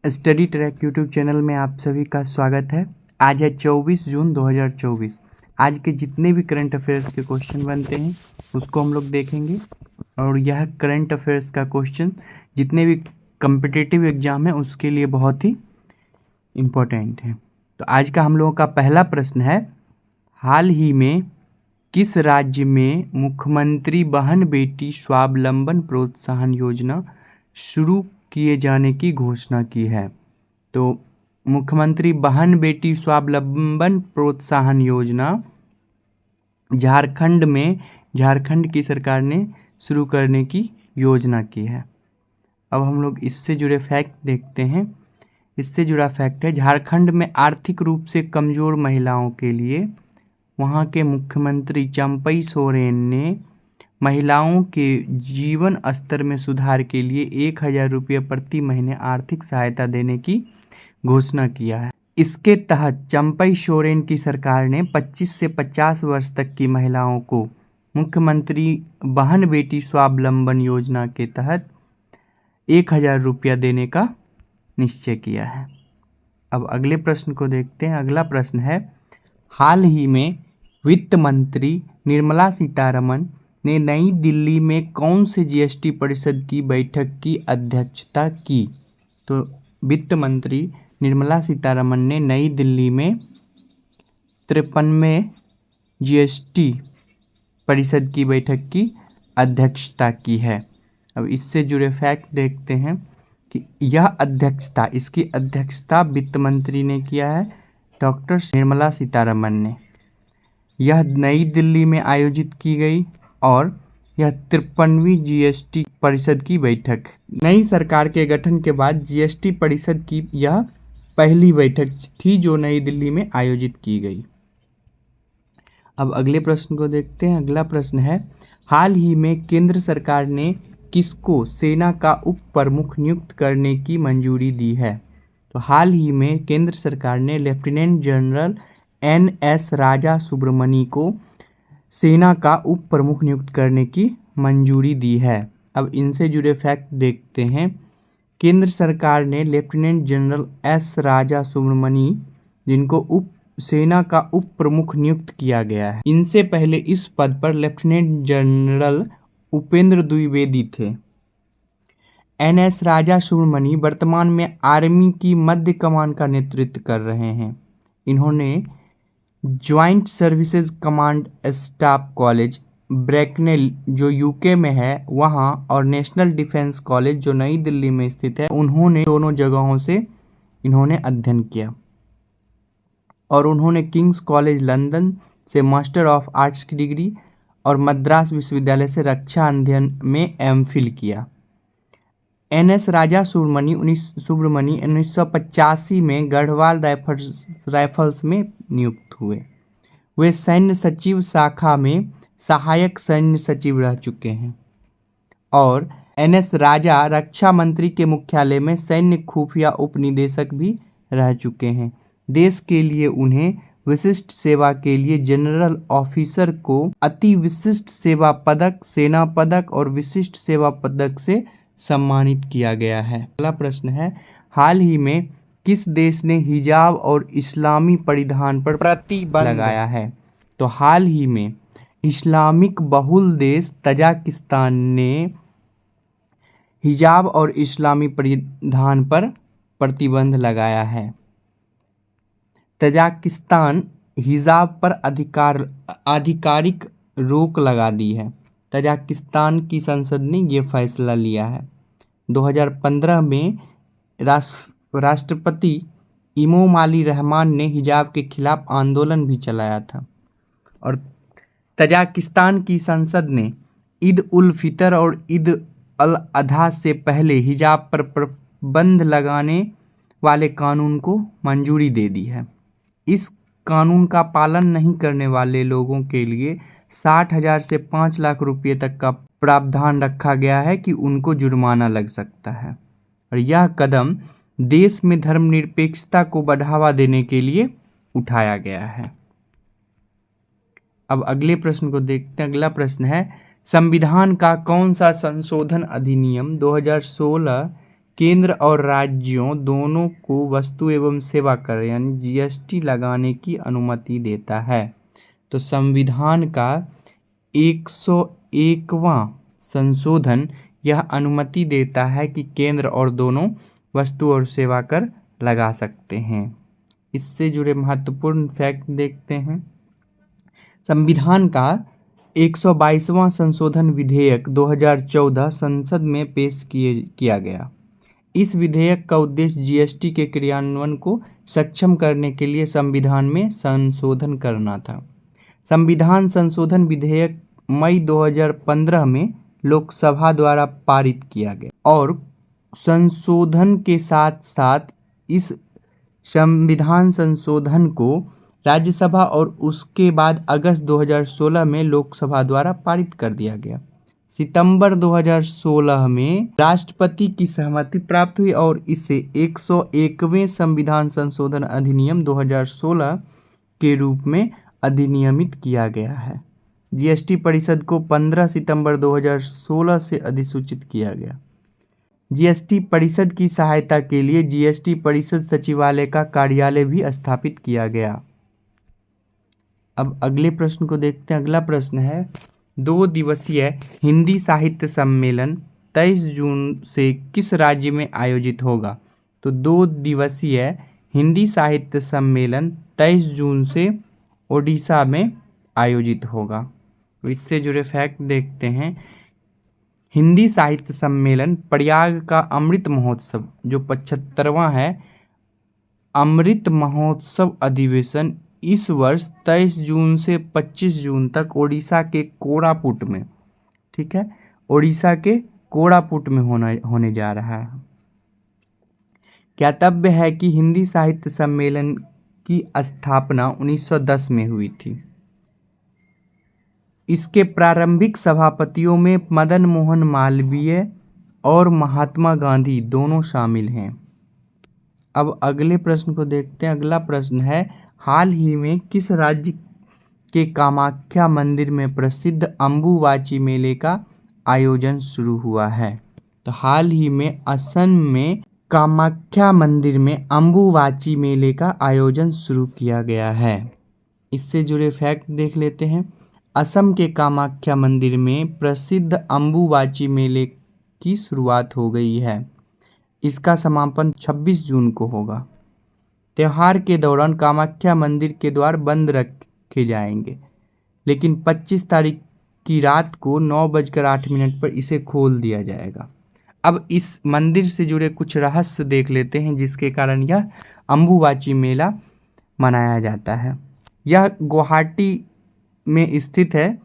Study track YouTube channel में आप सभी का स्वागत है। आज है 24 जून 2024। आज के जितने भी करंट अफेयर्स के क्वेश्चन बनते हैं उसको हम लोग देखेंगे और यह करंट अफेयर्स का क्वेश्चन जितने भी कम्पिटिटिव एग्जाम है उसके लिए बहुत ही इम्पोर्टेंट है। तो आज का हम लोगों का पहला प्रश्न है, हाल ही में किस राज्य में मुख्यमंत्री बहन बेटी स्वावलंबन प्रोत्साहन योजना शुरू किए जाने की घोषणा की है? तो मुख्यमंत्री बहन बेटी स्वावलंबन प्रोत्साहन योजना झारखंड की सरकार ने शुरू करने की योजना की है। अब हम लोग इससे जुड़े फैक्ट देखते हैं। इससे जुड़ा फैक्ट है, झारखंड में आर्थिक रूप से कमज़ोर महिलाओं के लिए वहाँ के मुख्यमंत्री चंपई सोरेन ने महिलाओं के जीवन स्तर में सुधार के लिए 1,000 रुपये प्रति महीने आर्थिक सहायता देने की घोषणा किया है। इसके तहत चंपई सोरेन की सरकार ने 25 से 50 वर्ष तक की महिलाओं को मुख्यमंत्री बहन बेटी स्वावलंबन योजना के तहत 1,000 रुपया देने का निश्चय किया है। अब अगले प्रश्न को देखते हैं। अगला प्रश्न है, हाल ही में वित्त मंत्री निर्मला सीतारमण ने नई दिल्ली में कौन से जीएसटी परिषद की बैठक की अध्यक्षता की? तो वित्त मंत्री निर्मला सीतारमण ने नई दिल्ली में 53वें जीएसटी परिषद की बैठक की अध्यक्षता की है। अब इससे जुड़े फैक्ट देखते हैं कि इसकी अध्यक्षता वित्त मंत्री ने किया है, डॉक्टर निर्मला सीतारमण ने। यह नई दिल्ली में आयोजित की गई और यह 53वीं जीएसटी परिषद की बैठक, नई सरकार के गठन के बाद जीएसटी परिषद की यह पहली बैठक थी जो नई दिल्ली में आयोजित की गई। अब अगले प्रश्न को देखते हैं। अगला प्रश्न है, हाल ही में केंद्र सरकार ने किसको सेना का उप प्रमुख नियुक्त करने की मंजूरी दी है? तो हाल ही में केंद्र सरकार ने लेफ्टिनेंट जनरल NS राजा सुब्रमणी को सेना का उप प्रमुख नियुक्त करने की मंजूरी दी है। अब इनसे जुड़े फैक्ट देखते हैं। केंद्र सरकार ने लेफ्टिनेंट जनरल S राजा सुब्रमणी जिनको सेना का उप प्रमुख नियुक्त किया गया है, इनसे पहले इस पद पर लेफ्टिनेंट जनरल उपेंद्र द्विवेदी थे। NS राजा सुब्रमणी वर्तमान में आर्मी की मध्य कमान का नेतृत्व कर रहे हैं। इन्होंने joint services command staff college Bracknell जो यूके में है वहाँ और नेशनल डिफेंस कॉलेज जो नई दिल्ली में स्थित है, उन्होंने दोनों जगहों से इन्होंने अध्ययन किया और उन्होंने किंग्स कॉलेज लंदन से मास्टर ऑफ आर्ट्स की डिग्री और मद्रास विश्वविद्यालय से रक्षा अध्ययन में MPhil किया। NS राजा सुब्रमणी 1985 में गढ़वाल राइफल्स में नियुक्त हुए। वे सैन्य सचिव शाखा में सहायक सैन्य सचिव रह चुके हैं और NS राजा रक्षा मंत्री के मुख्यालय में सैन्य खुफिया उपनिदेशक भी रह चुके हैं। देश के लिए उन्हें विशिष्ट सेवा के लिए जनरल ऑफिसर को अति विशिष्ट सेवा पदक, सेना पदक और विशिष्ट सेवा पदक से सम्मानित किया गया है। अगला प्रश्न है, हाल ही में किस देश ने हिजाब और इस्लामी परिधान पर प्रतिबंध लगाया है? तो हाल ही में इस्लामिक बहुल देश तजाकिस्तान ने हिजाब और इस्लामी परिधान पर प्रतिबंध लगाया है। तजाकिस्तान हिजाब पर आधिकारिक रोक लगा दी है। तजाकिस्तान की संसद ने यह फैसला लिया है। 2015 में राष्ट्रपति इमोमाली रहमान ने हिजाब के खिलाफ आंदोलन भी चलाया था और तजाकिस्तान की संसद ने ईद उल फितर और ईद अल अधा से पहले हिजाब पर प्रतिबंध लगाने वाले कानून को मंजूरी दे दी है। इस कानून का पालन नहीं करने वाले लोगों के लिए 60,000 से 5 लाख रुपये तक का प्रावधान रखा गया है कि उनको जुर्माना लग सकता है और यह कदम देश में धर्मनिरपेक्षता को बढ़ावा देने के लिए उठाया गया है। अब अगले प्रश्न को देखते हैं। अगला प्रश्न है, संविधान का कौन सा संशोधन अधिनियम 2016 केंद्र और राज्यों दोनों को वस्तु एवं सेवा कर यानी जीएसटी लगाने की अनुमति देता है। तो संविधान का 101वां संशोधन यह अनुमति देता है कि केंद्र और दोनों वस्तु और सेवा कर लगा सकते हैं। इससे जुड़े महत्वपूर्ण फैक्ट देखते हैं। संविधान का 122वां संशोधन विधेयक 2014 संसद में पेश किया गया। इस विधेयक का उद्देश्य जीएसटी के क्रियान्वयन को सक्षम करने के लिए संविधान में संशोधन करना था। संविधान संशोधन विधेयक मई 2015 में लोकसभा द्वारा पारित किया गया और संशोधन के साथ साथ इस संविधान संशोधन को राज्यसभा और उसके बाद अगस्त 2016 में लोकसभा द्वारा पारित कर दिया गया। सितंबर 2016 में राष्ट्रपति की सहमति प्राप्त हुई और इसे 101वें संविधान संशोधन अधिनियम 2016 के रूप में अधिनियमित किया गया है। जीएसटी परिषद को 15 सितंबर 2016 से अधिसूचित किया गया। जीएसटी परिषद की सहायता के लिए जीएसटी परिषद सचिवालय का कार्यालय भी स्थापित किया गया। अब अगले प्रश्न को देखते हैं। अगला प्रश्न है 2 दिवसीय हिंदी साहित्य सम्मेलन 23 जून से किस राज्य में आयोजित होगा? तो 2 दिवसीय हिंदी साहित्य सम्मेलन 23 जून से ओडिशा में आयोजित होगा। तो इससे जुड़े फैक्ट देखते हैं। हिंदी साहित्य सम्मेलन प्रयाग का अमृत महोत्सव जो 75वां है, अमृत महोत्सव अधिवेशन इस वर्ष 23 जून से 25 जून तक ओडिशा के कोरापुट में, ठीक है, ओडिशा के कोरापुट में होने जा रहा है। ज्ञातव्य है कि हिंदी साहित्य सम्मेलन की स्थापना 1910 में हुई थी। इसके प्रारंभिक सभापतियों में मदन मोहन मालवीय और महात्मा गांधी दोनों शामिल हैं। अब अगले प्रश्न को देखते हैं। अगला प्रश्न है हाल ही में किस राज्य के कामाख्या मंदिर में प्रसिद्ध अम्बुबाची मेले का आयोजन शुरू हुआ है? तो हाल ही में असम में कामाख्या मंदिर में अम्बुबाची मेले का आयोजन शुरू किया गया है। इससे जुड़े फैक्ट देख लेते हैं। असम के कामाख्या मंदिर में प्रसिद्ध अम्बुबाची मेले की शुरुआत हो गई है। इसका समापन 26 जून को होगा। त्योहार के दौरान कामाख्या मंदिर के द्वार बंद रखे जाएंगे, लेकिन 25 तारीख की रात को 9:08 पर इसे खोल दिया जाएगा। अब इस मंदिर से जुड़े कुछ रहस्य देख लेते हैं जिसके कारण यह अम्बुबाची मेला मनाया जाता है। यह गुवाहाटी में स्थित है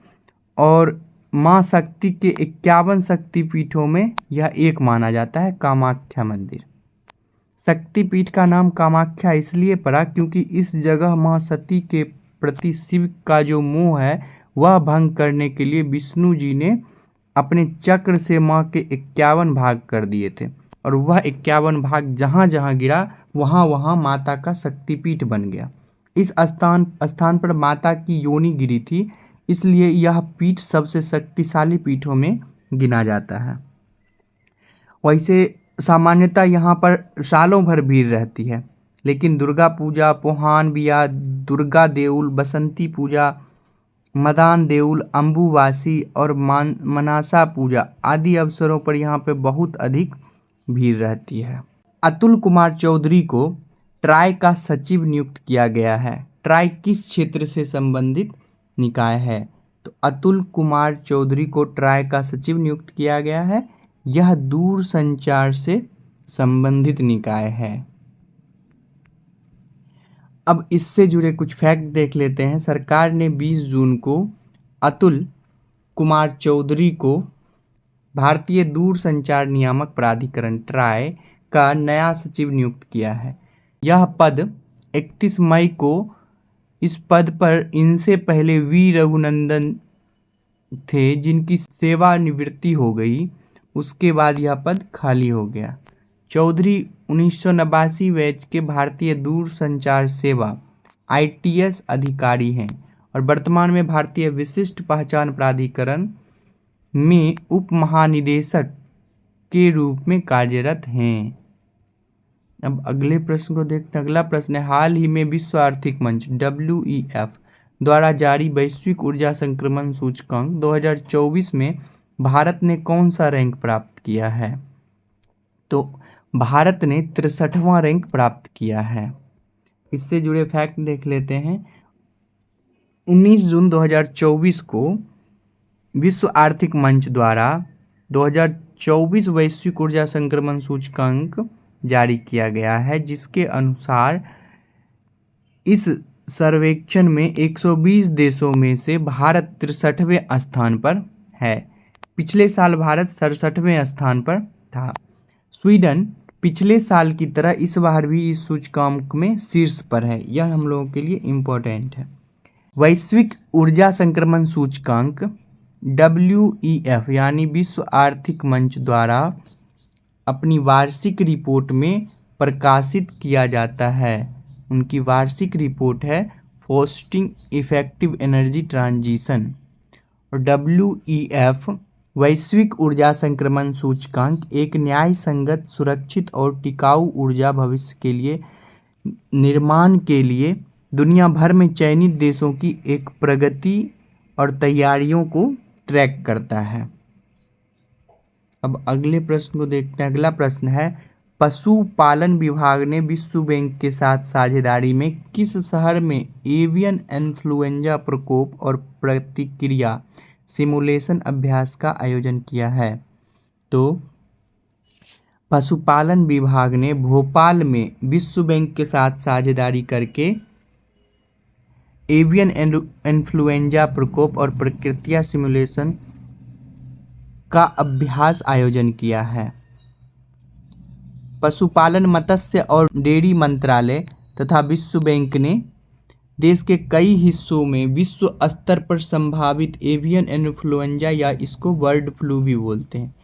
और माँ शक्ति के 51 शक्तिपीठों में यह एक माना जाता है कामाख्या मंदिर। शक्तिपीठ का नाम कामाख्या इसलिए पड़ा क्योंकि इस जगह माँ सती के प्रति शिव का जो मोह है वह भंग करने के लिए विष्णु जी ने अपने चक्र से माँ के 51 भाग कर दिए थे और वह 51 भाग जहाँ जहाँ गिरा वहाँ वहाँ माता का शक्तिपीठ बन गया। इस स्थान पर माता की योनि गिरी थी, इसलिए यह पीठ सबसे शक्तिशाली पीठों में गिना जाता है। वैसे सामान्यतः यहाँ पर सालों भर भीड़ रहती है, लेकिन दुर्गा पूजा, पोहान बिया, दुर्गा देउल, बसंती पूजा, मदान देउल, अम्बुबासी और मनासा पूजा आदि अवसरों पर यहाँ पे बहुत अधिक भीड़ रहती है। अतुल कुमार चौधरी को ट्राई का सचिव नियुक्त किया गया है। ट्राई किस क्षेत्र से संबंधित निकाय है? तो अतुल कुमार चौधरी को ट्राई का सचिव नियुक्त किया गया है। यह दूरसंचार से संबंधित निकाय है। अब इससे जुड़े कुछ फैक्ट देख लेते हैं। सरकार ने 20 जून को अतुल कुमार चौधरी को भारतीय दूरसंचार नियामक प्राधिकरण ट्राई का नया सचिव नियुक्त किया है। यह पद 31 मई को इस पद पर इनसे पहले वी रघुनंदन थे जिनकी सेवानिवृत्ति हो गई, उसके बाद यह पद खाली हो गया। चौधरी 1989 बैच के भारतीय दूरसंचार सेवा ITS अधिकारी हैं और वर्तमान में भारतीय विशिष्ट पहचान प्राधिकरण में उप महानिदेशक के रूप में कार्यरत हैं। अब अगले प्रश्न को देखते हैं। अगला प्रश्न है, हाल ही में विश्व आर्थिक मंच WEF द्वारा जारी वैश्विक ऊर्जा संक्रमण सूचकांक 2024 में भारत ने कौन सा रैंक प्राप्त किया है? तो भारत ने 63वां रैंक प्राप्त किया है। इससे जुड़े फैक्ट देख लेते हैं। 19 जून 2024 को विश्व आर्थिक मंच द्वारा 2024 वैश्विक ऊर्जा संक्रमण सूचकांक जारी किया गया है, जिसके अनुसार इस सर्वेक्षण में 120 देशों में से भारत 63वें स्थान पर है। पिछले साल भारत 67वें स्थान पर था। स्वीडन पिछले साल की तरह इस बार भी इस सूचकांक में शीर्ष पर है। यह हम लोगों के लिए इम्पोर्टेंट है। वैश्विक ऊर्जा संक्रमण सूचकांक WEF यानी विश्व आर्थिक मंच द्वारा अपनी वार्षिक रिपोर्ट में प्रकाशित किया जाता है। उनकी वार्षिक रिपोर्ट है फोस्टिंग इफेक्टिव एनर्जी ट्रांजिशन। और WEF वैश्विक ऊर्जा संक्रमण सूचकांक एक न्याय संगत, सुरक्षित और टिकाऊ ऊर्जा भविष्य के लिए निर्माण के लिए दुनिया भर में चयनित देशों की एक प्रगति और तैयारियों को ट्रैक करता है। अब अगले प्रश्न को देखते हैं। अगला प्रश्न है, पशुपालन विभाग ने विश्व बैंक के साथ साझेदारी में किस शहर में एवियन इन्फ्लुएंजा प्रकोप और प्रतिक्रिया सिमुलेशन अभ्यास का आयोजन किया है? तो पशुपालन विभाग ने भोपाल में विश्व बैंक के साथ साझेदारी करके एवियन इन्फ्लुएंजा प्रकोप और प्रतिक्रिया सिमुलेशन का अभ्यास आयोजन किया है। पशुपालन, मत्स्य और डेयरी मंत्रालय तथा विश्व बैंक ने देश के कई हिस्सों में विश्व स्तर पर संभावित एवियन इन्फ्लुएंजा या इसको बर्ड फ्लू भी बोलते हैं,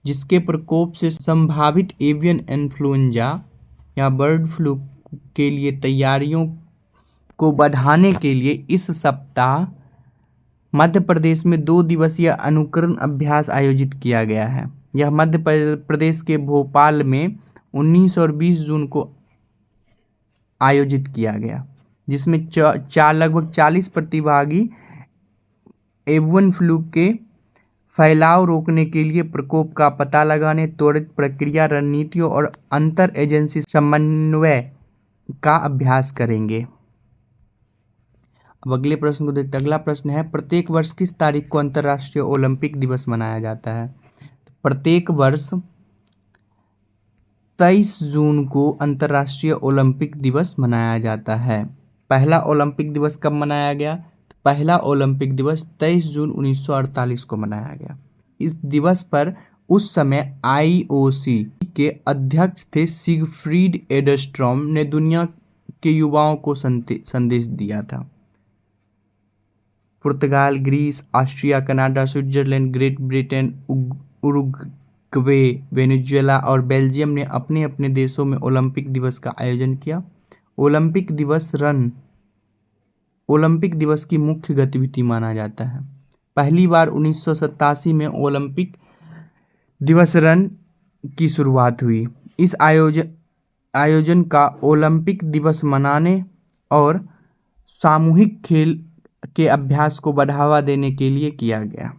जिसके प्रकोप से संभावित एवियन इन्फ्लुएंजा या बर्ड फ्लू के लिए तैयारियों को बढ़ाने के लिए इस सप्ताह मध्य प्रदेश में 2 दिवसीय अनुकरण अभ्यास आयोजित किया गया है। यह मध्य प्रदेश के भोपाल में 19 और 20 जून को आयोजित किया गया, जिसमें लगभग 40 प्रतिभागी एवियन फ्लू के फैलाव रोकने के लिए प्रकोप का पता लगाने, त्वरित प्रक्रिया रणनीतियों और अंतर एजेंसी समन्वय का अभ्यास करेंगे। अब अगले प्रश्न को देखते हैं। अगला प्रश्न है, प्रत्येक वर्ष किस तारीख को अंतर्राष्ट्रीय ओलंपिक दिवस मनाया जाता है? प्रत्येक वर्ष 23 जून को अंतर्राष्ट्रीय ओलंपिक दिवस मनाया जाता है। पहला ओलंपिक दिवस कब मनाया गया? तो पहला ओलंपिक दिवस 23 जून 1948 को मनाया गया। इस दिवस पर उस समय IOC के अध्यक्ष थे सिगफ्रीड एडस्ट्रॉम ने दुनिया के युवाओं को संदेश दिया था। पुर्तगाल, Greece, Austria, Canada, Switzerland, Great Britain, Uruguay, Venezuela और बेल्जियम ने अपने अपने देशों में ओलंपिक दिवस का आयोजन किया। ओलंपिक दिवस की मुख्य गतिविधि माना जाता है। पहली बार 1987 में ओलंपिक दिवस रन की शुरुआत हुई। इस आयोजन का ओलंपिक दिवस मनाने और सामूहिक खेल के अभ्यास को बढ़ावा देने के लिए किया गया,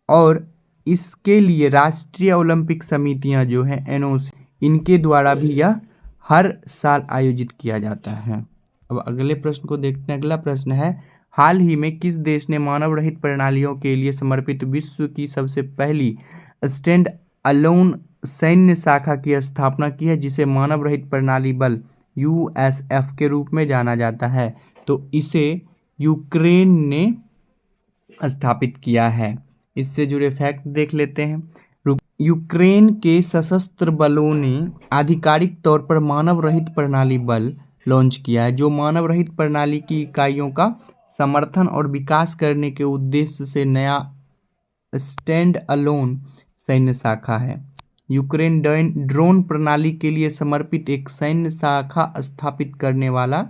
और इसके लिए राष्ट्रीय ओलंपिक समितियां जो है NOC, इनके द्वारा भी यह हर साल आयोजित किया जाता है। अब अगले प्रश्न को देखते हैं। अगला प्रश्न है, हाल ही में किस देश ने मानव रहित प्रणालियों के लिए समर्पित विश्व की सबसे पहली स्टैंड अलोन सैन्य शाखा की स्थापना की है, जिसे मानव रहित प्रणाली बल USF के रूप में जाना जाता है? तो इसे यूक्रेन ने स्थापित किया है। इससे जुड़े फैक्ट देख लेते हैं। यूक्रेन के सशस्त्र बलों ने आधिकारिक तौर पर मानव रहित प्रणाली बल लॉन्च किया है, जो मानव रहित प्रणाली की इकाइयों का समर्थन और विकास करने के उद्देश्य से नया स्टैंड अलोन सैन्य शाखा है। यूक्रेन ड्रोन प्रणाली के लिए समर्पित एक सैन्य शाखा स्थापित करने वाला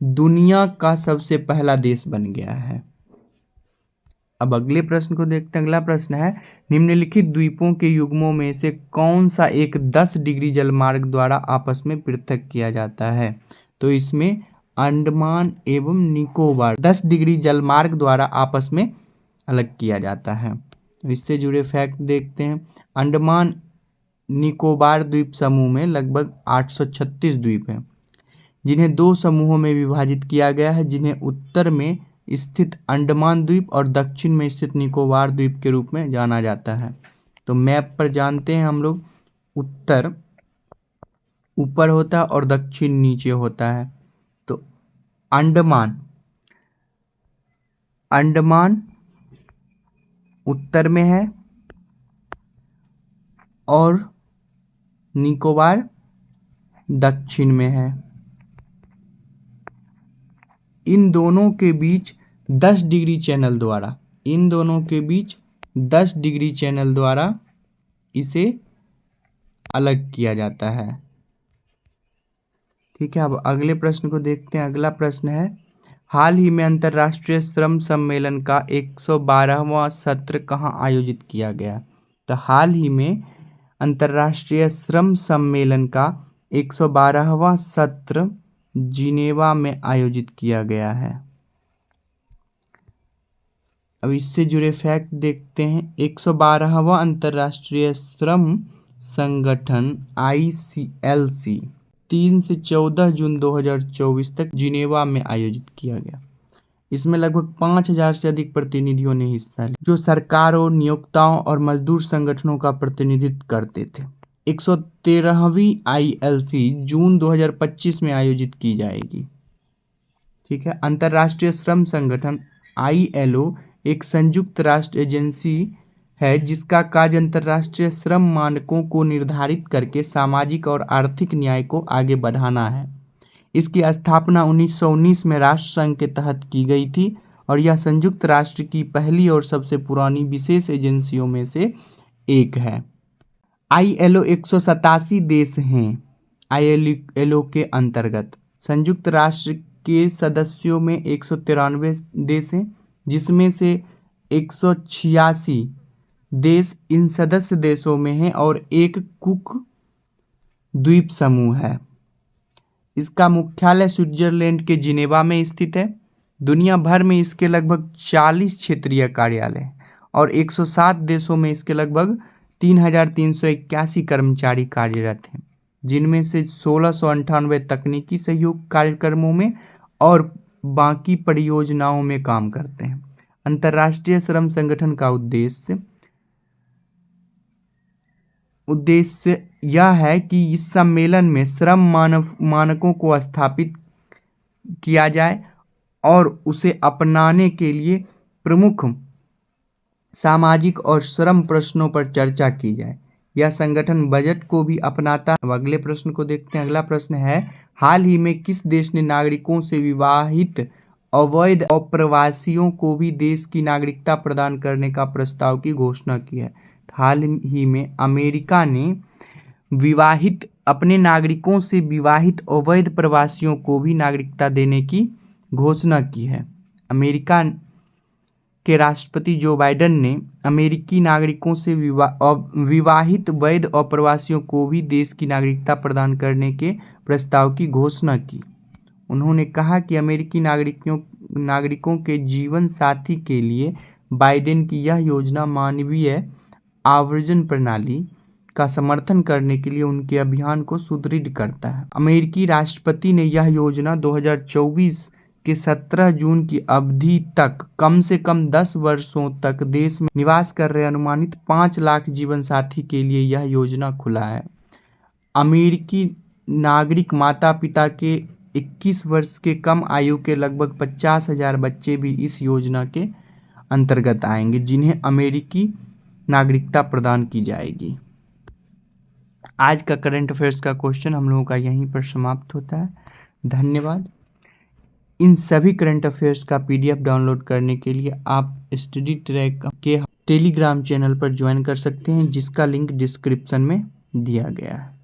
दुनिया का सबसे पहला देश बन गया है। अब अगले प्रश्न को देखते हैं। अगला प्रश्न है, निम्नलिखित द्वीपों के युग्मों में से कौन सा एक 10 डिग्री जलमार्ग द्वारा आपस में पृथक किया जाता है? तो इसमें अंडमान एवं निकोबार 10 डिग्री जलमार्ग द्वारा आपस में अलग किया जाता है। इससे जुड़े फैक्ट देखते हैं। अंडमान निकोबार द्वीप समूह में लगभग 836 द्वीप हैं, जिन्हें 2 समूहों में विभाजित किया गया है, जिन्हें उत्तर में स्थित अंडमान द्वीप और दक्षिण में स्थित निकोबार द्वीप के रूप में जाना जाता है। तो मैप पर जानते हैं हम लोग, उत्तर ऊपर होता है और दक्षिण नीचे होता है। तो अंडमान उत्तर में है और निकोबार दक्षिण में है। इन दोनों के बीच 10 डिग्री चैनल द्वारा इसे अलग किया जाता है। ठीक है, अब अगले प्रश्न को देखते हैं। अगला प्रश्न है, हाल ही में अंतर्राष्ट्रीय श्रम सम्मेलन का 112वां सत्र कहाँ आयोजित किया गया? तो हाल ही में अंतर्राष्ट्रीय श्रम सम्मेलन का 112वां सत्र जिनेवा में आयोजित किया गया है। अब इससे जुड़े फैक्ट देखते हैं। 112वां अंतर्राष्ट्रीय श्रम संगठन ICLC 3 से 14 जून 2024 तक जिनेवा में आयोजित किया गया। इसमें लगभग 5000 से अधिक प्रतिनिधियों ने हिस्सा लिया, जो सरकारों, नियोक्ताओं और मजदूर संगठनों का प्रतिनिधित्व करते थे। 113वीं ILC जून 2025 में आयोजित की जाएगी। ठीक है, अंतर्राष्ट्रीय श्रम संगठन ILO एक संयुक्त राष्ट्र एजेंसी है, जिसका कार्य अंतर्राष्ट्रीय श्रम मानकों को निर्धारित करके सामाजिक और आर्थिक न्याय को आगे बढ़ाना है। इसकी स्थापना 1919 में राष्ट्र संघ के तहत की गई थी और यह संयुक्त राष्ट्र की पहली और सबसे पुरानी विशेष एजेंसियों में से एक है। ILO 187 देश हैं। ILO के अंतर्गत संयुक्त राष्ट्र के सदस्यों में 193 देश हैं, जिसमें से 186 देश इन सदस्य देशों में हैं और एक कुक द्वीप समूह है। इसका मुख्यालय स्विट्जरलैंड के जिनेवा में स्थित है। दुनिया भर में इसके लगभग 40 क्षेत्रीय कार्यालय और 107 देशों में इसके लगभग 3381 कर्मचारी कार्यरत हैं, जिनमें से 1698 तकनीकी सहयोग कार्यक्रमों में और बाकी परियोजनाओं में काम करते हैं। अंतर्राष्ट्रीय श्रम संगठन का उद्देश्य यह है कि इस सम्मेलन में श्रम मानकों को स्थापित किया जाए और उसे अपनाने के लिए प्रमुख सामाजिक और श्रम प्रश्नों पर चर्चा की जाए। यह संगठन बजट को भी अपनाता है। अब अगले प्रश्न को देखते हैं। अगला प्रश्न है, हाल ही में किस देश ने नागरिकों से विवाहित अवैध अप्रवासियों को भी देश की नागरिकता प्रदान करने का प्रस्ताव की घोषणा की है? हाल ही में अमेरिका ने अपने नागरिकों से विवाहित अवैध प्रवासियों को भी नागरिकता देने की घोषणा की है। अमेरिका के राष्ट्रपति जो बाइडेन ने अमेरिकी नागरिकों से विवाहित वैध अप्रवासियों को भी देश की नागरिकता प्रदान करने के प्रस्ताव की घोषणा की। उन्होंने कहा कि अमेरिकी नागरिकों के जीवन साथी के लिए बाइडेन की यह योजना मानवीय आव्रजन प्रणाली का समर्थन करने के लिए उनके अभियान को सुदृढ़ करता है। अमेरिकी राष्ट्रपति ने यह योजना 2024 के 17 जून की अवधि तक कम से कम 10 वर्षों तक देश में निवास कर रहे अनुमानित 5 लाख जीवन साथी के लिए यह योजना खुला है। अमेरिकी नागरिक माता पिता के 21 वर्ष के कम आयु के लगभग 50,000 बच्चे भी इस योजना के अंतर्गत आएंगे, जिन्हें अमेरिकी नागरिकता प्रदान की जाएगी। आज का करंट अफेयर्स का क्वेश्चन हम लोगों का यहीं पर समाप्त होता है। धन्यवाद। इन सभी करंट अफेयर्स का PDF डाउनलोड करने के लिए आप स्टडी ट्रैक के टेलीग्राम चैनल पर ज्वाइन कर सकते हैं, जिसका लिंक डिस्क्रिप्शन में दिया गया है।